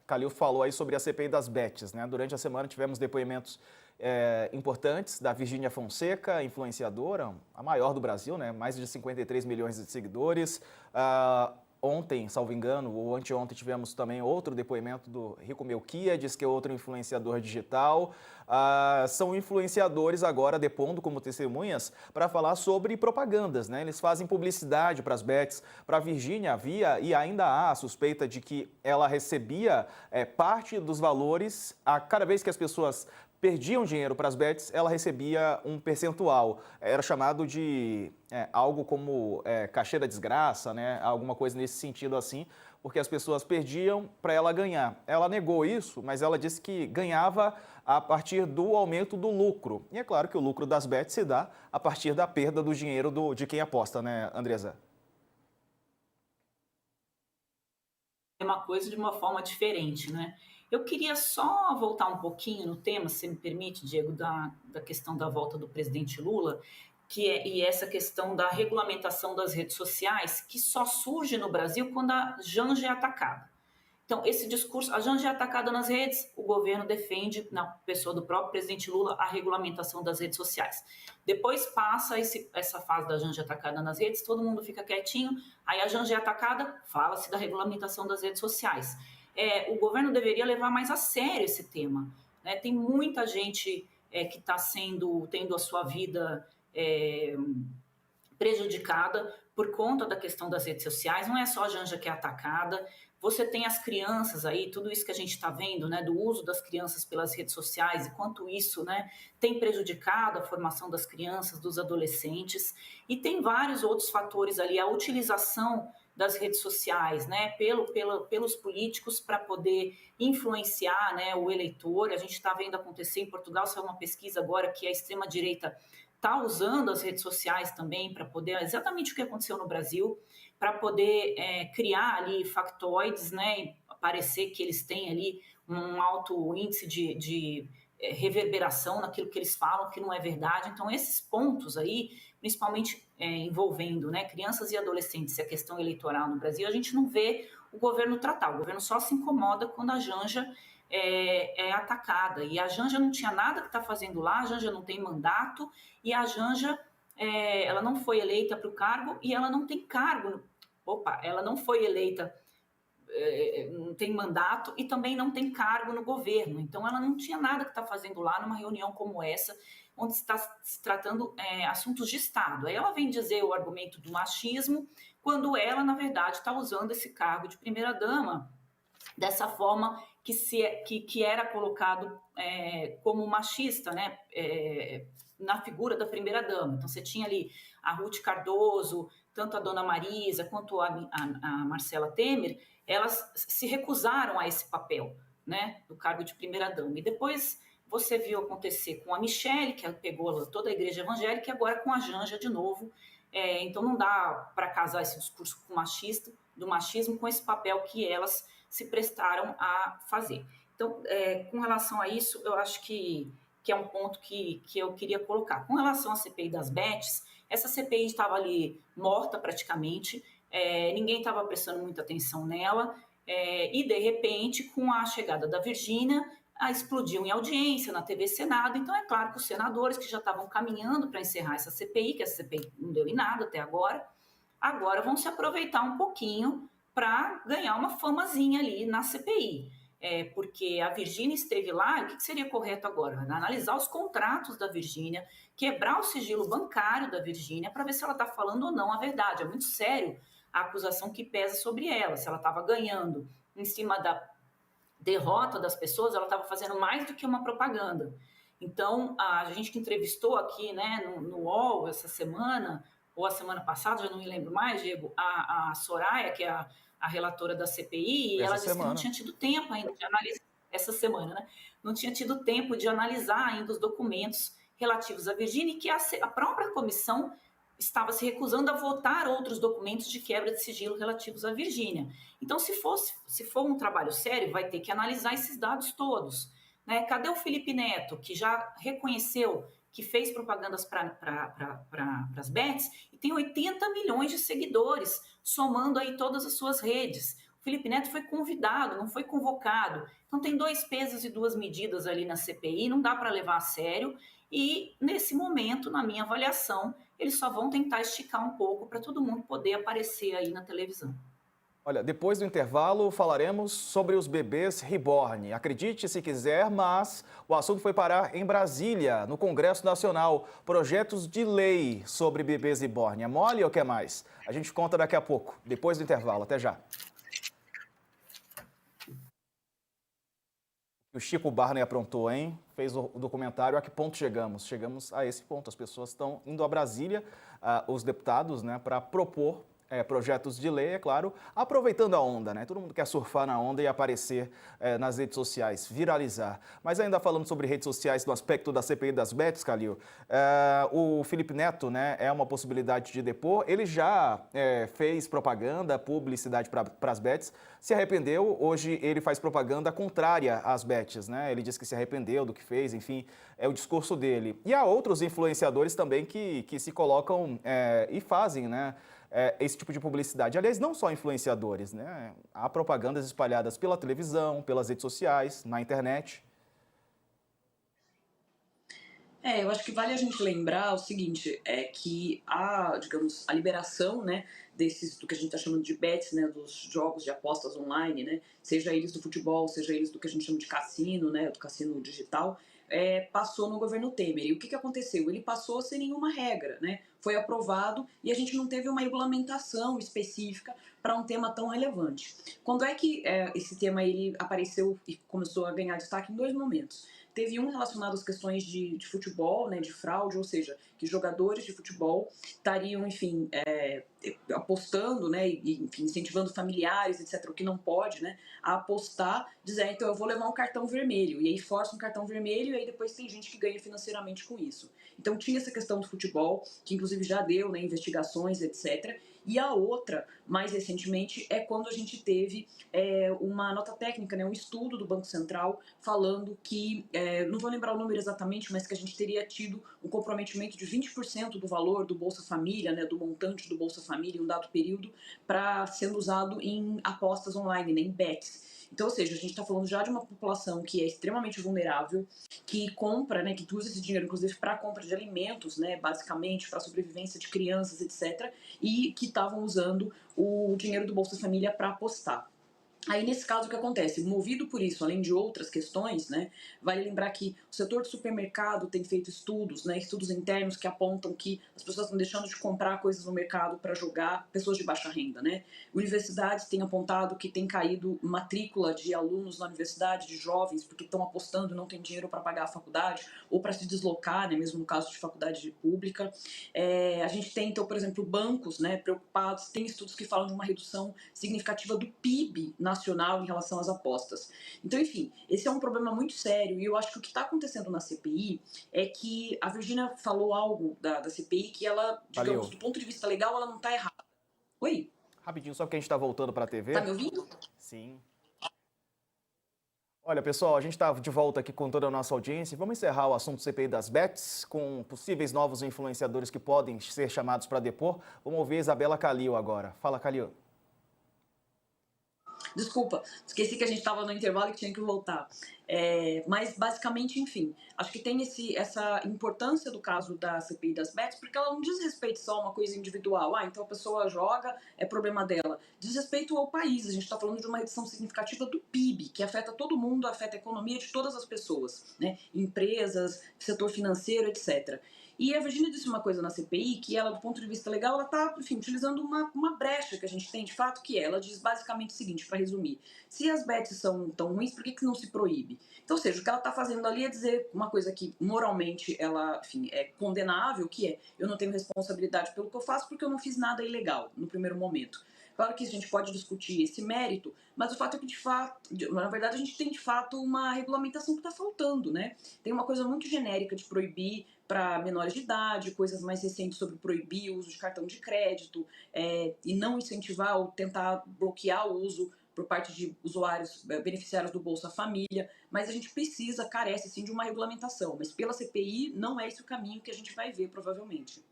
Calil falou aí sobre a CPI das bets, né? Durante a semana tivemos depoimentos importantes da Virgínia Fonseca, influenciadora, a maior do Brasil, né? Mais de 53 milhões de seguidores. Ontem, salvo engano, ou anteontem, tivemos também outro depoimento do Rico Melquiades, que é outro influenciador digital. São influenciadores agora depondo como testemunhas para falar sobre propagandas, né? Eles fazem publicidade para as bets. Para a Virgínia havia e ainda há a suspeita de que ela recebia parte dos valores a cada vez que as pessoas perdiam dinheiro para as bets, ela recebia um percentual. Era chamado de algo como cachê da desgraça, né? Alguma coisa nesse sentido assim, porque as pessoas perdiam para ela ganhar. Ela negou isso, mas ela disse que ganhava a partir do aumento do lucro. E é claro que o lucro das bets se dá a partir da perda do dinheiro de quem aposta, né, Andresa? É uma coisa de uma forma diferente, né? Eu queria só voltar um pouquinho no tema, se me permite, Diego, da questão da volta do presidente Lula, e essa questão da regulamentação das redes sociais, que só surge no Brasil quando a Janja é atacada. Então, esse discurso, a Janja é atacada nas redes, o governo defende, na pessoa do próprio presidente Lula, a regulamentação das redes sociais. Depois passa essa fase da Janja atacada nas redes, todo mundo fica quietinho, aí a Janja é atacada, fala-se da regulamentação das redes sociais. O governo deveria levar mais a sério esse tema, né? Tem muita gente que está tendo a sua vida prejudicada por conta da questão das redes sociais. Não é só a Janja que é atacada, você tem as crianças aí, tudo isso que a gente está vendo, né, do uso das crianças pelas redes sociais e quanto isso, né, tem prejudicado a formação das crianças, dos adolescentes, e tem vários outros fatores ali, a utilização das redes sociais, né, pelos políticos para poder influenciar, né, o eleitor. A gente está vendo acontecer em Portugal, saiu uma pesquisa agora que a extrema-direita está usando as redes sociais também para poder, exatamente o que aconteceu no Brasil, para poder criar ali factoides, né, parecer que eles têm ali um alto índice de reverberação naquilo que eles falam, que não é verdade. Então, esses pontos aí, principalmente envolvendo, né, crianças e adolescentes e a questão eleitoral no Brasil, a gente não vê o governo tratar. O governo só se incomoda quando a Janja é atacada. E a Janja não tinha nada que está fazendo lá, a Janja não tem mandato, e a Janja ela não foi eleita para o cargo e ela não tem cargo. Ela não foi eleita, não tem mandato e também não tem cargo no governo. Então ela não tinha nada que está fazendo lá numa reunião como essa, onde está se tratando assuntos de Estado. Aí ela vem dizer o argumento do machismo, quando ela, na verdade, está usando esse cargo de primeira-dama dessa forma que era colocado como machista, né, na figura da primeira-dama. Então, você tinha ali a Ruth Cardoso, tanto a dona Marisa quanto a Marcela Temer, elas se recusaram a esse papel, né, do cargo de primeira-dama. E depois você viu acontecer com a Michelle, que pegou toda a igreja evangélica, e agora com a Janja de novo. Então, não dá para casar esse discurso do machismo com esse papel que elas se prestaram a fazer. Então, com relação a isso, eu acho que é um ponto que eu queria colocar. Com relação à CPI das bets, essa CPI estava ali morta praticamente, ninguém estava prestando muita atenção nela, e de repente, com a chegada da Virgínia, explodiu em audiência na TV Senado. Então é claro que os senadores que já estavam caminhando para encerrar essa CPI, que essa CPI não deu em nada até agora vão se aproveitar um pouquinho para ganhar uma famazinha ali na CPI. Porque a Virgínia esteve lá, o que seria correto agora? Analisar os contratos da Virgínia, quebrar o sigilo bancário da Virgínia para ver se ela está falando ou não a verdade. É muito sério a acusação que pesa sobre ela, se ela estava ganhando em cima da derrota das pessoas, ela estava fazendo mais do que uma propaganda. Então, a gente que entrevistou aqui, né, no UOL essa semana, ou a semana passada, já não me lembro mais, Diego, a Soraya, que é a relatora da CPI, e ela disse que não tinha tido tempo ainda de analisar, essa semana, né? Não tinha tido tempo de analisar ainda os documentos relativos à Virgínia, e que a própria comissão estava se recusando a votar outros documentos de quebra de sigilo relativos à Virgínia. Então, se for um trabalho sério, vai ter que analisar esses dados todos, né? Cadê o Felipe Neto, que já reconheceu que fez propagandas para as bets e tem 80 milhões de seguidores, somando aí todas as suas redes? O Felipe Neto foi convidado, não foi convocado. Então tem dois pesos e duas medidas ali na CPI, não dá para levar a sério. E nesse momento, na minha avaliação, eles só vão tentar esticar um pouco para todo mundo poder aparecer aí na televisão. Olha, depois do intervalo falaremos sobre os bebês reborn. Acredite se quiser, mas o assunto foi parar em Brasília, no Congresso Nacional. Projetos de lei sobre bebês reborn. É mole ou quer mais? A gente conta daqui a pouco, depois do intervalo. Até já. O Chico Barney aprontou, hein? Fez o documentário. A que ponto chegamos? Chegamos a esse ponto. As pessoas estão indo a Brasília, os deputados, né, para propor projetos de lei, é claro, aproveitando a onda, né? Todo mundo quer surfar na onda e aparecer nas redes sociais, viralizar. Mas ainda falando sobre redes sociais no aspecto da CPI das bets, Calil, o Felipe Neto, né, é uma possibilidade de depor. Ele já fez propaganda, publicidade para as bets, se arrependeu. Hoje ele faz propaganda contrária às bets, né? Ele diz que se arrependeu do que fez, enfim, é o discurso dele. E há outros influenciadores também que se colocam e fazem, né, esse tipo de publicidade. Aliás, não só influenciadores, né? Há propagandas espalhadas pela televisão, pelas redes sociais, na internet. Eu acho que vale a gente lembrar o seguinte, é que digamos, a liberação, né, desses, do que a gente está chamando de bets, né, dos jogos de apostas online, né, seja eles do futebol, seja eles do que a gente chama de cassino, né, do cassino digital, passou no governo Temer. E o que aconteceu? Ele passou sem nenhuma regra, né, foi aprovado e a gente não teve uma regulamentação específica para um tema tão relevante. Quando é que esse tema ele apareceu e começou a ganhar destaque? Em dois momentos. Teve um relacionado às questões de futebol, né, de fraude, ou seja, que jogadores de futebol estariam, enfim, apostando, né, e enfim, incentivando familiares, etc., o que não pode, né, a apostar, dizer, então eu vou levar um cartão vermelho, e aí força um cartão vermelho, e aí depois tem gente que ganha financeiramente com isso. Então tinha essa questão do futebol, que inclusive já deu, né, investigações, etc., e a outra, mais recentemente, é quando a gente teve uma nota técnica, né, um estudo do Banco Central falando que, não vou lembrar o número exatamente, mas que a gente teria tido um comprometimento de 20% do valor do Bolsa Família, né, do montante do Bolsa Família em um dado período, para sendo usado em apostas online, né, em bets. Então, ou seja, a gente está falando já de uma população que é extremamente vulnerável, que compra, né, que usa esse dinheiro, inclusive, para compra de alimentos, né, basicamente, para sobrevivência de crianças, etc., e que estavam usando o dinheiro do Bolsa Família para apostar. Aí, nesse caso, o que acontece? Movido por isso, além de outras questões, né, vale lembrar que o setor do supermercado tem feito estudos, né, estudos internos que apontam que as pessoas estão deixando de comprar coisas no mercado para jogar, pessoas de baixa renda, né? Universidades têm apontado que tem caído matrícula de alunos na universidade, de jovens, porque estão apostando e não tem dinheiro para pagar a faculdade ou para se deslocar, né, mesmo no caso de faculdade pública. A gente tem, então, por exemplo, bancos, né, preocupados, tem estudos que falam de uma redução significativa do PIB nacional em relação às apostas. Então, enfim, esse é um problema muito sério e eu acho que o que está acontecendo na CPI é que a Virgínia falou algo da CPI que ela, digamos, Valeu. do ponto de vista legal, ela não está errada. Oi? Rapidinho, só porque a gente está voltando para a TV. Tá me ouvindo? Sim. Olha, pessoal, a gente está de volta aqui com toda a nossa audiência. Vamos encerrar o assunto CPI das bets, com possíveis novos influenciadores que podem ser chamados para depor. Vamos ouvir a Isabela Calil agora. Fala, Calil. Desculpa, esqueci que a gente estava no intervalo e que tinha que voltar. Mas, basicamente, enfim, acho que tem essa importância do caso da CPI das bets, porque ela não diz respeito só a uma coisa individual. Então a pessoa joga, é problema dela. Diz respeito ao país. A gente está falando de uma redução significativa do PIB, que afeta todo mundo, afeta a economia de todas as pessoas, né? Empresas, setor financeiro, etc. E a Virgínia disse uma coisa na CPI que ela, do ponto de vista legal, ela está, enfim, utilizando uma brecha que a gente tem de fato, que ela diz basicamente o seguinte, para resumir: se as bets são tão ruins, por que não se proíbe? Então, ou seja, o que ela está fazendo ali é dizer uma coisa que moralmente ela, enfim, é condenável, que é: eu não tenho responsabilidade pelo que eu faço porque eu não fiz nada ilegal no primeiro momento. Claro que a gente pode discutir esse mérito, mas o fato é que, de fato, na verdade, a gente tem, de fato, uma regulamentação que está faltando, né? Tem uma coisa muito genérica de proibir para menores de idade, coisas mais recentes sobre proibir o uso de cartão de crédito e não incentivar ou tentar bloquear o uso por parte de usuários beneficiários do Bolsa Família, mas a gente carece sim de uma regulamentação, mas pela CPI não é esse o caminho que a gente vai ver, provavelmente.